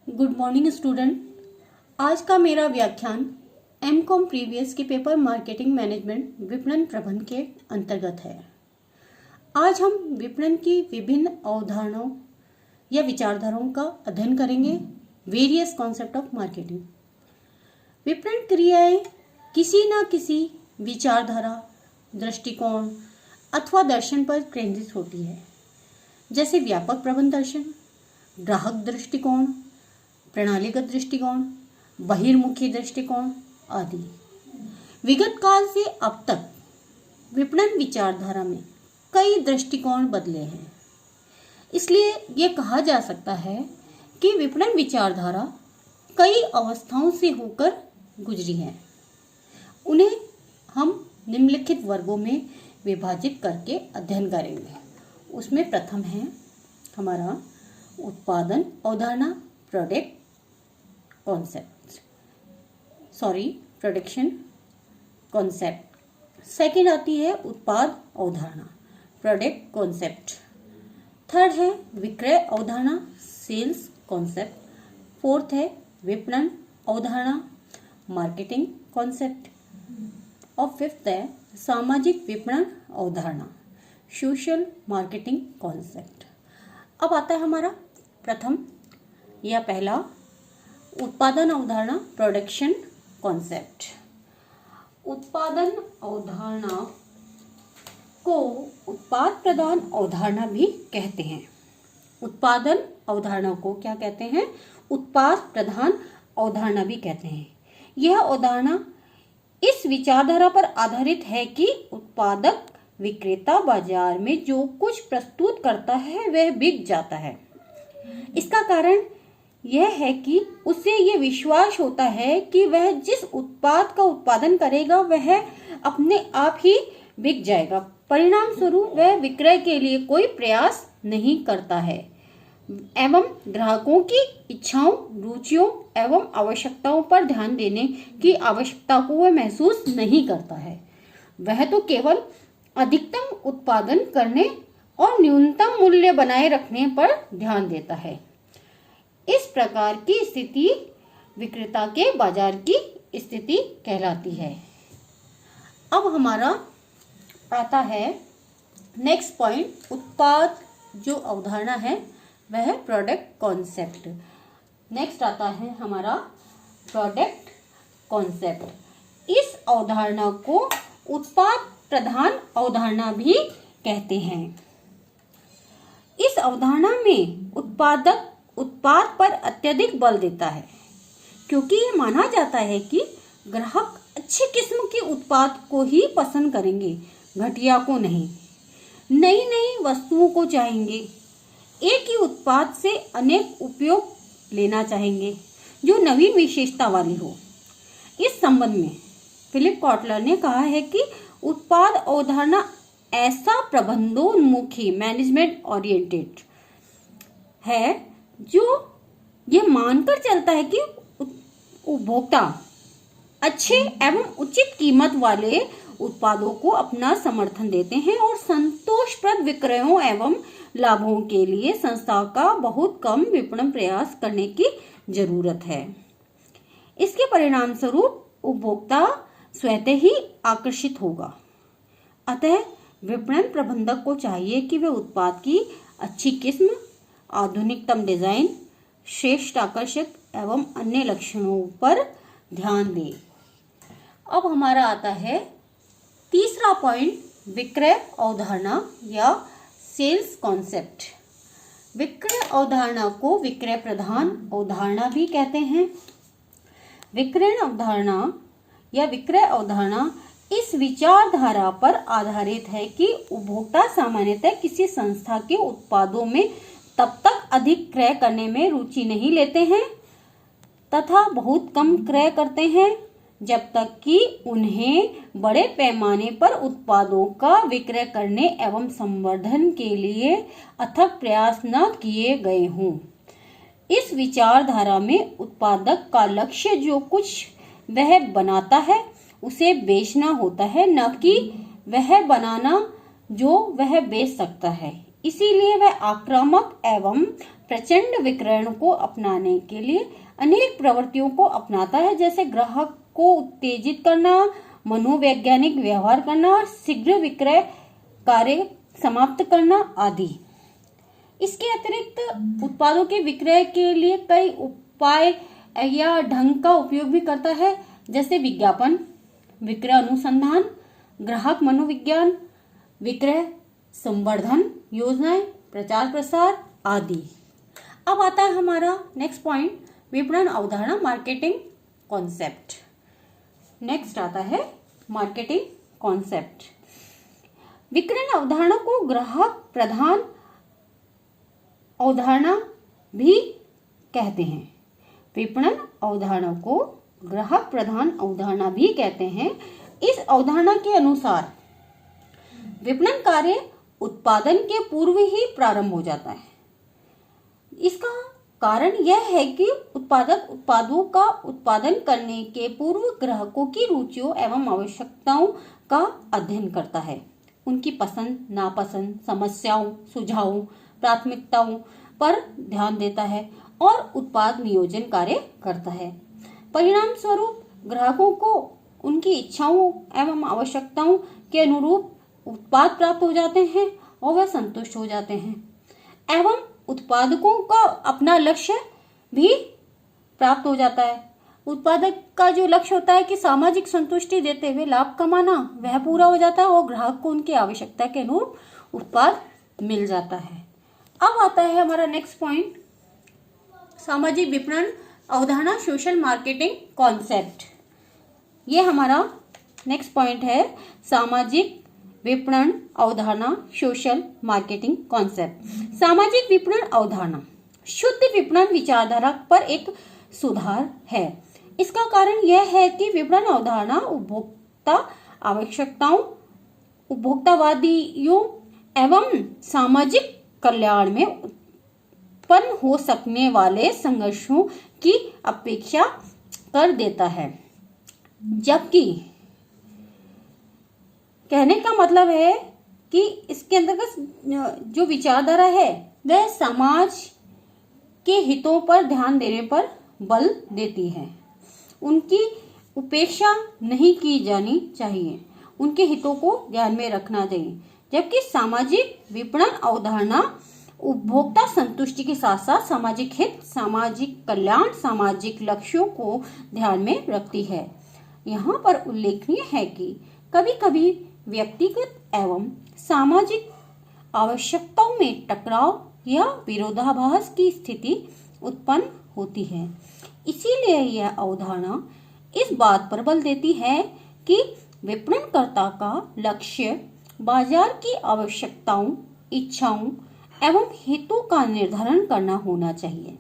Good morning student. आज का मेरा व्याख्यान एमकॉम प्रीवियस के पेपर मार्केटिंग मैनेजमेंट विपणन प्रबंधन के अंतर्गत है। आज हम विपणन की विभिन्न अवधारणाओं या विचारधाराओं का अध्ययन करेंगे। Various concept of marketing. विपणन क्रियाएं किसी न किसी विचारधारा, दृष्टिकोण अथवा दर्शन पर केंद्रित होती है, जैसे व्यापक प्रबंध दर्शन, ग्राहक दृष्टिकोण, प्रणालीगत दृष्टिकोण, बहिर्मुखी दृष्टिकोण आदि। विगत काल से अब तक विपणन विचारधारा में कई दृष्टिकोण बदले हैं। इसलिए ये कहा जा सकता है कि विपणन विचारधारा कई अवस्थाओं से होकर गुजरी है। उन्हें हम निम्नलिखित वर्गों में विभाजित करके अध्ययन करेंगे। उसमें प्रथम है हमारा उत्पादन अवधारणा, प्रोडक्शन कॉन्सेप्ट। सेकंड आती है उत्पाद अवधारणा, प्रोडक्ट कॉन्सेप्ट। थर्ड है विक्रय अवधारणा, सेल्स कॉन्सेप्ट। फोर्थ है विपणन अवधारणा, मार्केटिंग कॉन्सेप्ट। और फिफ्थ है सामाजिक विपणन अवधारणा, सोशल मार्केटिंग कॉन्सेप्ट। अब आता है हमारा प्रथम या पहला उत्पादन अवधारणा, प्रोडक्शन कॉन्सेप्ट। उत्पादन अवधारणा को उत्पाद प्रधान अवधारणा भी कहते हैं। उत्पादन अवधारणा को क्या कहते हैं? उत्पाद प्रधान अवधारणा भी कहते हैं। यह अवधारणा इस विचारधारा पर आधारित है कि उत्पादक विक्रेता बाजार में जो कुछ प्रस्तुत करता है वह बिक जाता है। इसका कारण यह है कि उसे यह विश्वास होता है कि वह जिस उत्पाद का उत्पादन करेगा वह अपने आप ही बिक जाएगा। परिणाम स्वरूप वह विक्रय के लिए कोई प्रयास नहीं करता है एवं ग्राहकों की इच्छाओं, रुचियों एवं आवश्यकताओं पर ध्यान देने की आवश्यकता को वह महसूस नहीं करता है। वह तो केवल अधिकतम उत्पादन करने और न्यूनतम मूल्य बनाए रखने पर ध्यान देता है। इस प्रकार की स्थिति विक्रेता के बाजार की स्थिति कहलाती है। अब हमारा आता है नेक्स्ट पॉइंट, उत्पाद जो अवधारणा है वह प्रोडक्ट कॉन्सेप्ट। नेक्स्ट आता है हमारा प्रोडक्ट कॉन्सेप्ट। इस अवधारणा को उत्पाद प्रधान अवधारणा भी कहते हैं। इस अवधारणा में उत्पादक उत्पाद पर अत्यधिक बल देता है, क्योंकि ये माना जाता है कि ग्राहक अच्छी किस्म के उत्पाद को ही पसंद करेंगे, घटिया को नहीं। नई नई वस्तुओं को चाहेंगे, एक ही उत्पाद से अनेक उपयोग लेना चाहेंगे जो नवीन विशेषता वाली हो। इस संबंध में फिलिप कॉटलर ने कहा है कि उत्पाद अवधारणा ऐसा प्रबंधोन्मुखी मैनेजमेंट ओरिएंटेड है जो ये मानकर चलता है कि उपभोक्ता अच्छे एवं उचित कीमत वाले उत्पादों को अपना समर्थन देते हैं और संतोषप्रद विक्रयों एवं लाभों के लिए संस्था का बहुत कम विपणन प्रयास करने की जरूरत है। इसके परिणाम स्वरूप उपभोक्ता स्वतः ही आकर्षित होगा। अतः विपणन प्रबंधक को चाहिए कि वह उत्पाद की अच्छी किस्म, आधुनिकतम डिजाइन, श्रेष्ठ आकर्षक एवं अन्य लक्षणों पर ध्यान दे। अब हमारा आता है तीसरा पॉइंट, विक्रय अवधारणा या सेल्स कॉन्सेप्ट। विक्रय अवधारणा को विक्रय प्रधान अवधारणा भी कहते हैं। विक्रय अवधारणा या विक्रय अवधारणा इस विचारधारा पर आधारित है कि उपभोक्ता सामान्यतः किसी संस्था के उत्पादों में तब तक अधिक क्रय करने में रुचि नहीं लेते हैं तथा बहुत कम क्रय करते हैं जब तक कि उन्हें बड़े पैमाने पर उत्पादों का विक्रय करने एवं संवर्धन के लिए अथक प्रयास न किए गए हों। इस विचारधारा में उत्पादक का लक्ष्य जो कुछ वह बनाता है उसे बेचना होता है, न कि वह बनाना जो वह बेच सकता है। इसीलिए वह आक्रामक एवं प्रचंड विक्रयण को अपनाने के लिए अनेक प्रवृत्तियों को अपनाता है, जैसे ग्राहक को उत्तेजित करना, मनोवैज्ञानिक व्यवहार करना, शीघ्र विक्रय कार्य समाप्त करना आदि। इसके अतिरिक्त उत्पादों के विक्रय के लिए कई उपाय या ढंग का उपयोग भी करता है, जैसे विज्ञापन, विक्रय अनुसंधान, ग्राहक मनोविज्ञान, विक्रय संवर्धन योजनाएं, प्रचार प्रसार आदि। अब आता है हमारा नेक्स्ट पॉइंट, विपणन अवधारणा, मार्केटिंग कॉन्सेप्ट। नेक्स्ट आता है मार्केटिंग कॉन्सेप्ट। विपणन अवधारणा को ग्राहक प्रधान अवधारणा भी कहते हैं। विपणन अवधारणा को ग्राहक प्रधान अवधारणा भी कहते हैं। इस अवधारणा के अनुसार विपणन कार्य उत्पादन के पूर्व ही प्रारंभ हो जाता है। इसका कारण यह है कि उत्पादक उत्पादों का उत्पादन करने के पूर्व ग्राहकों की रुचियों एवं आवश्यकताओं का अध्ययन करता है, उनकी पसंद नापसंद, समस्याओं, सुझावों, प्राथमिकताओं पर ध्यान देता है और उत्पाद नियोजन कार्य करता है। परिणाम स्वरूप ग्राहकों को उनकी इच्छाओं एवं आवश्यकताओं के अनुरूप उत्पाद प्राप्त हो जाते हैं और वह संतुष्ट हो जाते हैं एवं उत्पादकों का अपना लक्ष्य भी प्राप्त हो जाता है। उत्पादक का जो लक्ष्य होता है कि सामाजिक संतुष्टि देते हुए लाभ कमाना, वह पूरा हो जाता है और ग्राहक को उनकी आवश्यकता के अनुरूप उत्पाद मिल जाता है। अब आता है हमारा नेक्स्ट पॉइंट, सामाजिक विपणन अवधारणा, सोशल मार्केटिंग कॉन्सेप्ट। ये हमारा नेक्स्ट पॉइंट है, सामाजिक विपणन अवधारणा, सोशल मार्केटिंग कॉन्सेप्ट। सामाजिक विपणन अवधारणा शुद्ध विपणन विचारधारा पर एक सुधार है। इसका कारण यह है कि विपणन अवधारणा उपभोक्ता आवश्यकताओं, उपभोक्तावादियों एवं सामाजिक कल्याण में उत्पन्न हो सकने वाले संघर्षों की अपेक्षा कर देता है, जबकि कहने का मतलब है कि इसके अंतर्गत जो विचारधारा है वह समाज के हितों पर ध्यान देने पर बल देती है। उनकी उपेक्षा नहीं की जानी चाहिए, उनके हितों को ध्यान में रखना चाहिए, जबकि सामाजिक विपणन अवधारणा उपभोक्ता संतुष्टि के साथ साथ सामाजिक हित, सामाजिक कल्याण, सामाजिक लक्ष्यों को ध्यान में रखती है। यहाँ पर उल्लेखनीय है कि कभी कभी व्यक्तिगत एवं सामाजिक आवश्यकताओं में टकराव या विरोधाभास की स्थिति उत्पन्न होती है। इसीलिए यह अवधारणा इस बात पर बल देती है कि विपणनकर्ता का लक्ष्य बाजार की आवश्यकताओं, इच्छाओं एवं हितों का निर्धारण करना होना चाहिए।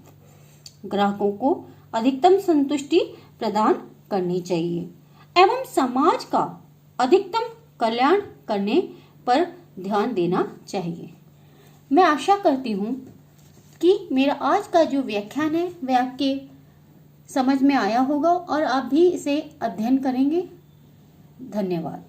ग्राहकों को अधिकतम संतुष्टि प्रदान करनी चाहिए एवं समाज का अधिकतम कल्याण करने पर ध्यान देना चाहिए। मैं आशा करती हूँ कि मेरा आज का जो व्याख्यान है वह आपके समझ में आया होगा और आप भी इसे अध्ययन करेंगे। धन्यवाद।